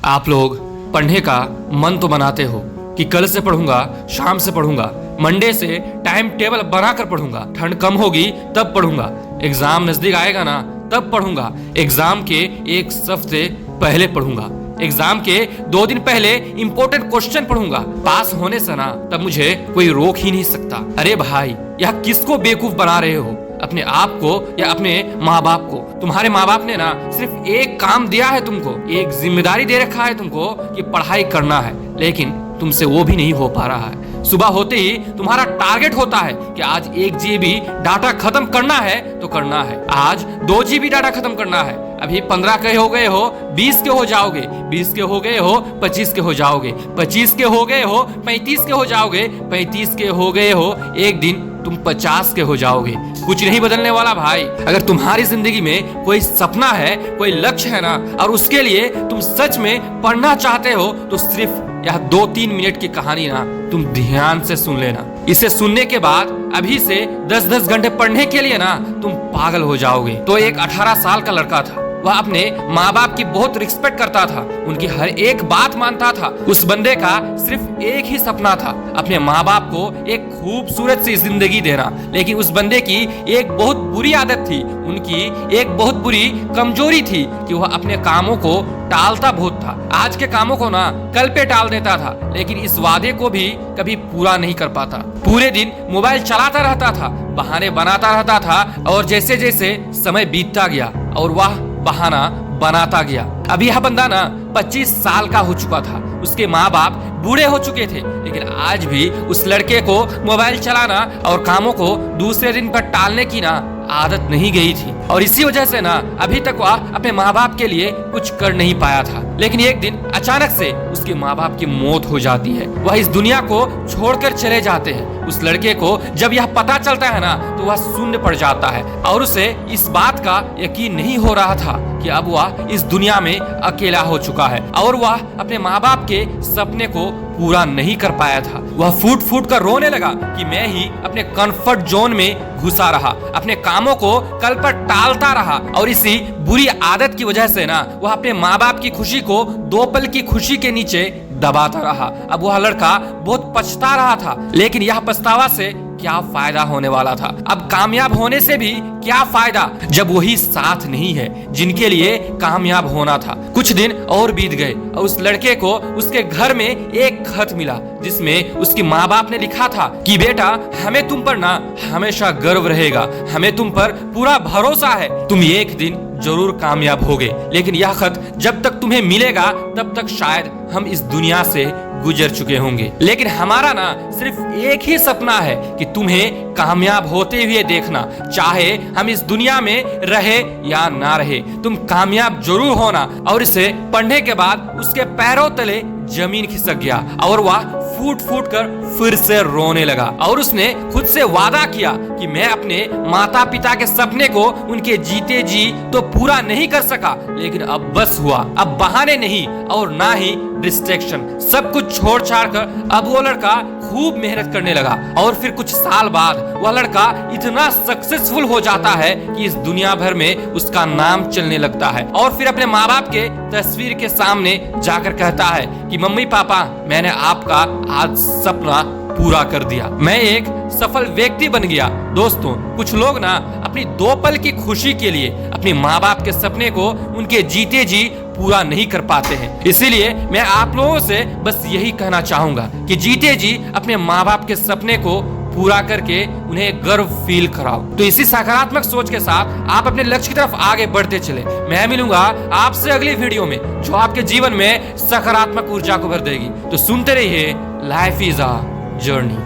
आप लोग पढ़ने का मन तो बनाते हो कि कल से पढ़ूंगा, शाम से पढ़ूंगा, मंडे से टाइम टेबल बनाकर पढ़ूंगा, ठंड कम होगी तब पढ़ूंगा, एग्जाम नजदीक आएगा ना तब पढ़ूंगा, एग्जाम के एक हफ्ते पहले पढ़ूंगा, एग्जाम के 2 दिन पहले इंपॉर्टेंट क्वेश्चन पढ़ूंगा, पास होने से ना तब मुझे कोई रोक ही नहीं सकता। अरे भाई, यह किसको बेवकूफ बना रहे हो? अपने आप को या अपने माँ बाप को? तुम्हारे माँ बाप ने ना सिर्फ एक काम दिया है तुमको, एक जिम्मेदारी दे रखा है तुमको कि पढ़ाई करना है, लेकिन तुमसे वो भी नहीं हो पा रहा है। सुबह होते ही तुम्हारा टारगेट होता है कि आज 1 GB डाटा खत्म करना है तो करना है, आज 2 GB डाटा खत्म करना है। अभी 15 के हो गए हो, 20 के हो जाओगे, 20 के हो गए हो, 25 के हो जाओगे, 25 के हो गए हो, 35 के हो जाओगे, 35 के हो गए हो, एक दिन तुम 50 के हो जाओगे। कुछ नहीं बदलने वाला भाई। अगर तुम्हारी जिंदगी में कोई सपना है, कोई लक्ष्य है ना, और उसके लिए तुम सच में पढ़ना चाहते हो, तो सिर्फ यह 2-3 मिनट की कहानी ना तुम ध्यान से सुन लेना। इसे सुनने के बाद अभी से 10-10 घंटे पढ़ने के लिए ना तुम पागल हो जाओगे। तो एक 18 साल का लड़का था, वह अपने माँ बाप की बहुत रिस्पेक्ट करता था, उनकी हर एक बात मानता था। उस बंदे का सिर्फ एक ही सपना था, अपने माँ बाप को एक खूबसूरत सी जिंदगी देना। लेकिन उस बंदे की एक बहुत बुरी आदत थी, उनकी एक बहुत बुरी कमजोरी थी कि वह अपने कामों को टालता बहुत था। आज के कामों को ना कल पे टाल देता था, लेकिन इस वादे को भी कभी पूरा नहीं कर पाता। पूरे दिन मोबाइल चलाता रहता था, बहाने बनाता रहता था, और जैसे जैसे समय बीतता गया और वह बहाना बनाता गया। अभी यह बंदा ना 25 साल का हो चुका था, उसके माँ बाप बूढ़े हो चुके थे, लेकिन आज भी उस लड़के को मोबाइल चलाना और कामों को दूसरे दिन पर टालने की ना आदत नहीं गई थी, और इसी वजह से ना अभी तक वह अपने माँ बाप के लिए कुछ कर नहीं पाया था। लेकिन एक दिन अचानक से उसके माँ बाप की मौत हो जाती है, वह इस दुनिया को छोड़कर चले जाते हैं। उस लड़के को जब यह पता चलता है ना तो वह शून्य पड़ जाता है, और उसे इस बात का यकीन नहीं हो रहा था कि अब वह इस दुनिया में अकेला हो चुका है, और वह अपने माँ बाप के सपने को पूरा नहीं कर पाया था। वह फूट फूट कर रोने लगा कि मैं ही अपने कंफर्ट जोन में घुसा रहा, अपने कामों को कल पर टालता रहा, और इसी बुरी आदत की वजह से ना वह अपने माँ बाप की खुशी को 2 पल की खुशी के नीचे दबाता रहा। अब वह लड़का बहुत पछता रहा था, लेकिन यह पछतावा से क्या फायदा होने वाला था? अब कामयाब होने से भी क्या फायदा जब वही साथ नहीं है जिनके लिए कामयाब होना था। कुछ दिन और बीत गए और उस लड़के को उसके घर में एक खत मिला, जिसमें उसके माँ बाप ने लिखा था कि बेटा, हमें तुम पर ना हमेशा गर्व रहेगा, हमें तुम पर पूरा भरोसा है, तुम एक दिन जरूर कामयाब होगे। लेकिन यह खत जब तक तुम्हें मिलेगा तब तक शायद हम इस दुनिया से गुजर चुके होंगे। लेकिन हमारा ना सिर्फ एक ही सपना है कि तुम्हें कामयाब होते हुए देखना, चाहे हम इस दुनिया में रहे या ना रहे, तुम कामयाब जरूर होना। और इसे पढ़ने के बाद उसके पैरों तले जमीन खिसक गया और वह फूट फूट कर फिर से रोने लगा, और उसने खुद से वादा किया कि मैं अपने माता पिता के सपने को उनके जीते जी तो पूरा नहीं कर सका, लेकिन अब बस हुआ। अब बहाने नहीं और ना ही डिस्ट्रैक्शन, सब कुछ छोड़ छाड़ कर अब वो लड़का खूब मेहनत करने लगा। और फिर कुछ साल बाद वह लड़का इतना सक्सेसफुल हो जाता है कि इस दुनिया भर में उसका नाम चलने लगता है, और फिर अपने माँ बाप के तस्वीर के सामने जाकर कहता है कि मम्मी पापा, मैंने आपका आज सपना पूरा कर दिया, मैं एक सफल व्यक्ति बन गया। दोस्तों, कुछ लोग ना अपनी 2 पल की खुशी के लिए अपने माँ बाप के सपने को उनके जीते जी पूरा नहीं कर पाते हैं। इसीलिए मैं आप लोगों से बस यही कहना चाहूंगा कि जीते जी अपने माँ बाप के सपने को पूरा करके उन्हें गर्व फील कराओ। तो इसी सकारात्मक सोच के साथ आप अपने लक्ष्य की तरफ आगे बढ़ते चले। मैं मिलूंगा आपसे अगली वीडियो में, जो आपके जीवन में सकारात्मक ऊर्जा को भर देगी। तो सुनते रहिए, लाइफ इज अ जर्नी।